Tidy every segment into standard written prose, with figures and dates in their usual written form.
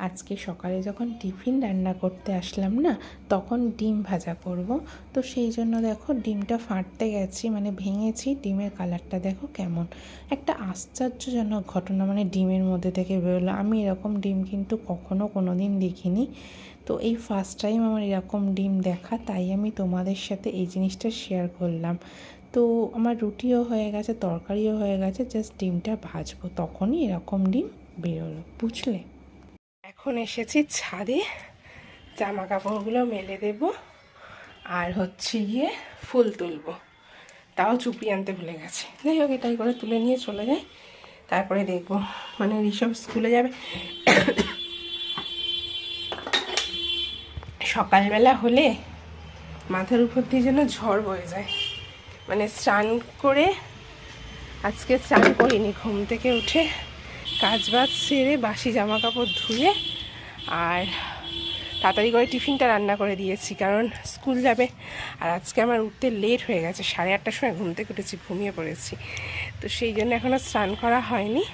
আজকে সকালে যখন টিফিন রান্না করতে আসলাম না, তখন ডিম ভাজা করব। তো সেই জন্য দেখো ডিমটা ফাটতে গেছি, মানে ভেঙেছি। ডিমের কালারটা দেখো কেমন, একটা আশ্চর্যজনক ঘটনা মানে ডিমের মধ্যে থেকে বেরোলো। আমি এরকম ডিম কিন্তু কখনো কোনো দিন দেখিনি। তো এই ফার্স্ট টাইম আমার এরকম ডিম দেখা, তাই আমি তোমাদের সাথে এই জিনিসটা শেয়ার করলাম। তো আমার রুটিও হয়ে গেছে, তরকারিও হয়ে গেছে, জাস্ট ডিমটা ভাজবো, তখনই এরকম ডিম বেরোলো, বুঝলে। এখন এসেছি ছাদে, জামা কাপড়গুলো মেলে দেব আর হচ্ছে গিয়ে ফুল তুলবো। তাও চুপড়ি আনতে ভুলে গেছে। যাই হোক, এটাই করে তুলে নিয়ে চলে যাই, তারপরে দেখবো। মানে ঋষভ স্কুলে যাবে। সকালবেলা হলে মাথার উপর দিয়ে যেন ঝড় বয়ে যায়। মানে স্নান করে, আজকে স্নান করিনি, ঘুম থেকে উঠে কাজ বাজ সেরে বাসি জামা কাপড় ধুয়ে আর তাড়াতাড়ি করে টিফিনটা রান্না করে দিয়েছি, কারণ স্কুল যাবে। আর আজকে আমার উঠতে লেট হয়ে গেছে, 8:30টার সময় ঘুম থেকে উঠেছি, ঘুমিয়ে পড়েছি। তো সেই জন্য এখনও স্নান করা হয়নি,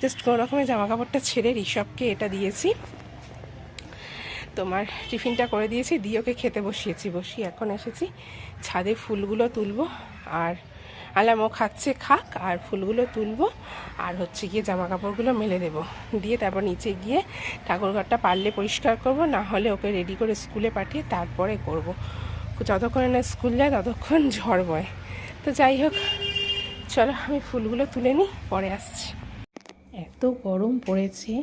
জাস্ট কোনো রকমের জামা কাপড়টা ছেড়ে ঋষভকে এটা দিয়েছি, তোমার টিফিনটা করে দিয়েছি, দিয়ে ওকে খেতে বসিয়ে এখন এসেছি ছাদে ফুলগুলো তুলবো। আর আলামও খাচ্ছে, খাক, আর ফুলগুলো তুলবো আর হচ্ছে গিয়ে জামা কাপড়গুলো মেলে দেবো, দিয়ে তারপর নিচে গিয়ে ঠাকুরঘরটা পারলে পরিষ্কার করব, না হলে ওকে রেডি করে স্কুলে পাঠিয়ে তারপরে করব। যতক্ষণ না স্কুল যায় ততক্ষণ ঝড় বয়। তো যাই হোক, চলো আমি ফুলগুলো তুলে নিই, পরে আসছি। এত গরম পড়েছে,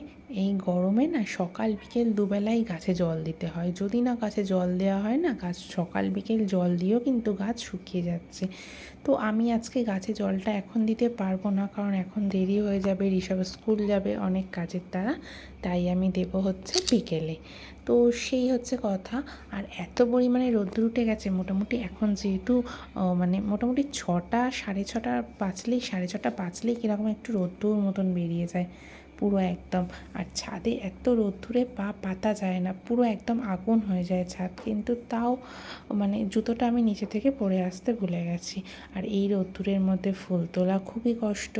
এই গরমে না সকাল বিকেল দুবেলাই গাছে জল দিতে হয়। যদি না গাছে জল দেওয়া হয় না, গাছ সকাল বিকেল জল দিয়েও কিন্তু গাছ শুকিয়ে যাচ্ছে। তো আমি আজকে গাছে জলটা এখন দিতে পারবো না, কারণ এখন দেরি হয়ে যাবে, ঋষভ স্কুল যাবে অনেক কাজের দ্বারা, তাই আমি দেব হচ্ছে বিকেলে। তো সেই হচ্ছে কথা। আর এত পরিমাণে রোদ্দুর উঠে গেছে, মোটামুটি এখন যেহেতু মানে মোটামুটি 6টা 6:30 বাজলেই কীরকম একটু রোদ্দুর মতন বেরিয়ে যায় পুরো একদম। আর ছাদে এত রোদ্দুরে পা পাতা যায় না, পুরো একদম আগুন হয়ে যায় ছাদ। কিন্তু তাও মানে জুতোটা আমি নিচে থেকে পরে আসতে ভুলে গেছি। আর এই রোদ্দুরের মধ্যে ফুল তোলা খুবই কষ্ট।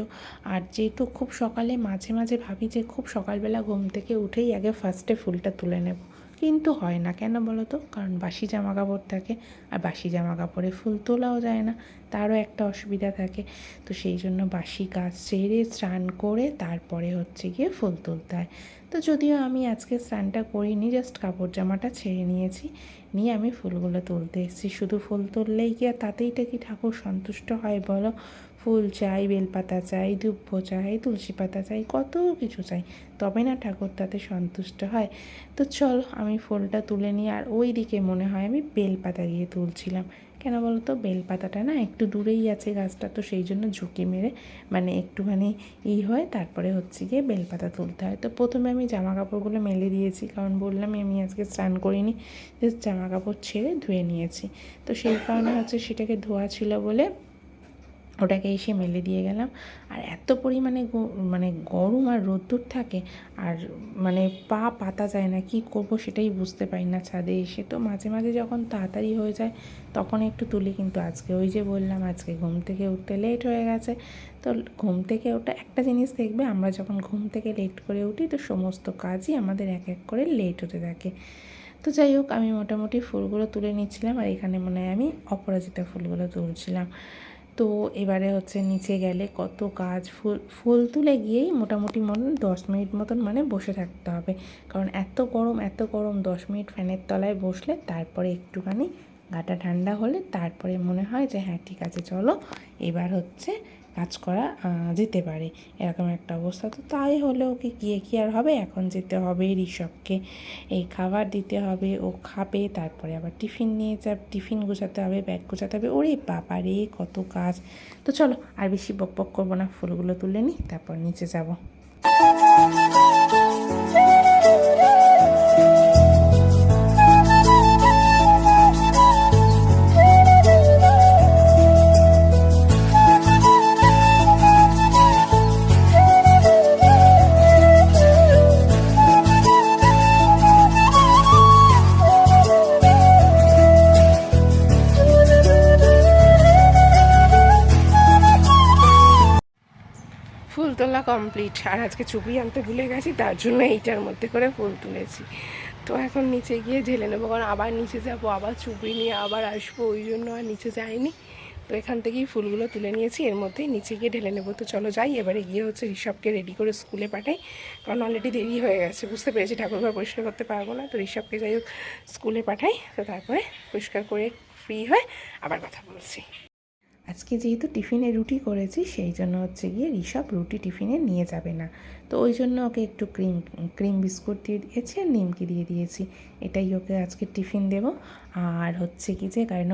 আর যেহেতু খুব সকালে, মাঝে মাঝে ভাবি যে খুব সকালবেলা ঘুম থেকে উঠেই আগে ফার্স্টে ফুলটা তুলে নেব, কিন্তু হয় না। কেন বলো তো? কারণ বাসি জামা কাপড় থাকে, আর বাসি জামা কাপড়ে ফুল তোলাও যায় না, তারও একটা অসুবিধা থাকে। তো সেই জন্য বাসি কাজ সেরে স্নান করে তারপরে হচ্ছে গিয়ে ফুল তুলতে হয়। তো যদিও আমি আজকে স্নানটা করিনি, জাস্ট কাপড় জামাটা ছেড়ে নিয়েছি, নিয়ে আমি ফুলগুলো তুলতে এসেছি। শুধু ফুল তুললেই কি আর তাতেইটা কি ঠাকুর সন্তুষ্ট হয় বলো? ফুল চাই, বেলপাতা চাই, দুব্ব চাই, তুলসী পাতা চাই, কত কিছু চাই, তবে না ঠাকুর তাতে সন্তুষ্ট হয়। তো চলো আমি ফুলটা তুলে নিই। আর ওই দিকে মনে হয় আমি বেলপাতা গিয়ে তুলছিলাম। কেন বলো তো? বেলপাতাটা না একটু দূরেই আছে গাছটা, তো সেই জন্য ঝুঁকি মেরে মানে একটুখানি হয়, তারপরে হচ্ছে গিয়ে বেলপাতা তুলতে হয়। তো প্রথমে আমি জামা কাপড়গুলো মেলে দিয়েছি, কারণ বললামই আমি আজকে স্নান করিনি, জাস্ট জামা কাপড় ছেড়ে ধুয়ে নিয়েছি। তো সেই কারণে হচ্ছে সেটাকে ধোয়া ছিল বলে ওটাকে এসে মেলে দিয়ে গেলাম। আর এত পরিমাণে মানে গরম আর রোদ্দুর থাকে, আর মানে পা পাতা যায় না, কি করব সেটাই বুঝতে পারি না ছাদে এসে। তো মাঝে মাঝে যখন তাড়াতাড়ি হয়ে যায় তখন একটু তুলি, কিন্তু আজকে ওই যে বললাম আজকে ঘুম থেকে উঠতে লেট হয়ে গেছে। তো ঘুম থেকে ওটা একটা জিনিস দেখবে, আমরা যখন ঘুম থেকে লেট করে উঠি তো সমস্ত কাজই আমাদের এক এক করে লেট হতে থাকে। তো যাই হোক, আমি মোটামুটি ফুলগুলো তুলে নিচ্ছিলাম, আর এখানে মনে হয় আমি অপরাজিতা ফুলগুলো তুলছিলাম। তো এবারে হচ্ছে নিচে গেলে কত কাজ, ফুল তুলে গিয়েই মোটামুটি 10 মিনিট মতন মানে বসে থাকতে হবে, কারণ এত গরম 10 মিনিট ফ্যানের তলায় বসলে তারপরে একটুখানি গাটা ঠান্ডা হলে তারপরে মনে হয় যে হ্যাঁ ঠিক আছে, চলো এবার হচ্ছে কাজ করা যেতে পারে, এরকম একটা অবস্থা। তো তাই হলে ওকে গিয়ে কি আর হবে, এখন যেতে হবে ঋষভকে এই খাবার দিতে হবে, ও খাবে, তারপরে আবার টিফিন নিয়ে টিফিন গোছাতে হবে, ব্যাগ গোছাতে হবে, ওরে বাবা রে কত কাজ। তো চলো আর বেশি বকবক করবো না, ফুলগুলো তুলে নিই, তারপর নিচে যাব। ফুল তোলা কমপ্লিট। আর আজকে চুপড়ি আনতে ভুলে গেছি, তার জন্য এইটার মধ্যে করে ফুল তুলেছি। তো এখন নিচে গিয়ে ঢেলে নেবো, কারণ আবার নিচে যাবো, আবার চুপড়ি নিয়ে আবার আসবো, ওই জন্য আর নিচে যাইনি। তো এখান থেকেই ফুলগুলো তুলে নিয়েছি, এর মধ্যেই নিচে গিয়ে ঢেলে নেবো। তো চলো যাই, এবারে গিয়ে হচ্ছে ঋষভকে রেডি করে স্কুলে পাঠাই, কারণ অলরেডি দেরি হয়ে গেছে। বুঝতে পেরেছি ঠাকুরঘর পরিষ্কার করতে পারবো না, তো ঋষভকে যাই হোক স্কুলে পাঠাই, তো তারপরে পরিষ্কার করে ফ্রি হয়ে আবার কথা বলছি। আজকে যেহেতু টিফিনে রুটি করেছি, সেই জন্য হচ্ছে গিয়ে ঋষভ রুটি টিফিনে নিয়ে যাবে না। তো ওই জন্য ওকে একটু ক্রিম বিস্কুট দিয়ে দিয়েছি আর নিমকি দিয়ে দিয়েছি, এটাই ওকে আজকে টিফিন দেব। আর হচ্ছে কি যে, কারণ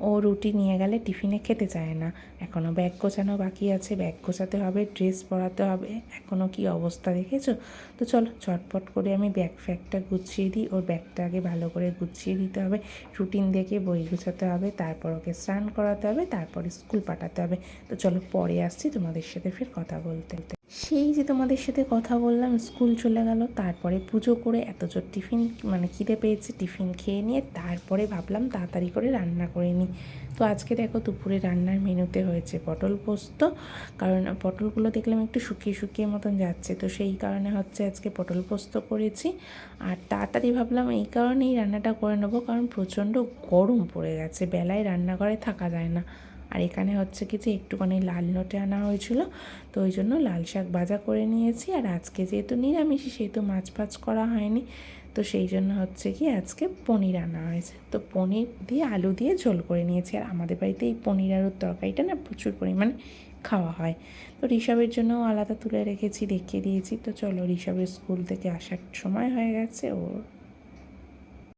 ও রুটি নিয়ে গেলে টিফিনে খেতে চায় না। এখনও ব্যাগ গোছানো বাকি আছে, ব্যাগ গোছাতে হবে, ড্রেস পরাতে হবে, এখনও কি অবস্থা দেখেছো। তো চলো চটপট করে আমি ব্যাগ ফ্যাগটা গুছিয়ে দিই, ওর ব্যাগটা আগে ভালো করে গুছিয়ে দিতে হবে, রুটিন দেখে বই গুছাতে হবে, তারপর ওকে স্নান করাতে হবে, তারপরে স্কুল পাঠাতে হবে। তো চলো পরে আসছি তোমাদের সাথে ফের কথা বলতে। সেই যে তোমাদের সাথে কথা বললাম, স্কুল চলে গেল, তারপরে পুজো করে এত জোর টিফিন খিদে পেয়েছে, টিফিন খেয়ে নিয়ে তারপরে ভাবলাম তাড়াতাড়ি করে রান্না করে নিই। তো আজকে দেখো দুপুরে রান্নার মেনুতে হয়েছে পটল পোস্ত, কারণ পটলগুলো দেখলাম একটু শুকিয়ে শুকিয়ে মতন যাচ্ছে, তো সেই কারণে হচ্ছে আজকে পটল পোস্ত করেছি। আর তাড়াতাড়ি ভাবলাম এই কারণেই রান্নাটা করে নেবো, কারণ প্রচণ্ড গরম পড়ে গেছে, বেলায় রান্নাঘরে থাকা যায় না। আর এখানে হচ্ছে কি যে একটুখানি লাল নোটে আনা হয়েছিল, তো ওই জন্য লাল শাক ভাজা করে নিয়েছি। আর আজকে যেহেতু নিরামিষ, সেহেতু মাছ ফাছ করা হয়নি, তো সেই জন্য হচ্ছে কি আজকে পনির আনা হয়েছে, তো পনির দিয়ে আলু দিয়ে ঝোল করে নিয়েছি। আর আমাদের বাড়িতে এই পনির আলুর তরকারিটা না প্রচুর পরিমাণে খাওয়া হয়। তো ঋষভের জন্যও আলাদা তুলে রেখেছি, দেখিয়ে দিয়েছি। তো চলো, ঋষভের স্কুল থেকে আসার সময় হয়ে গেছে, ও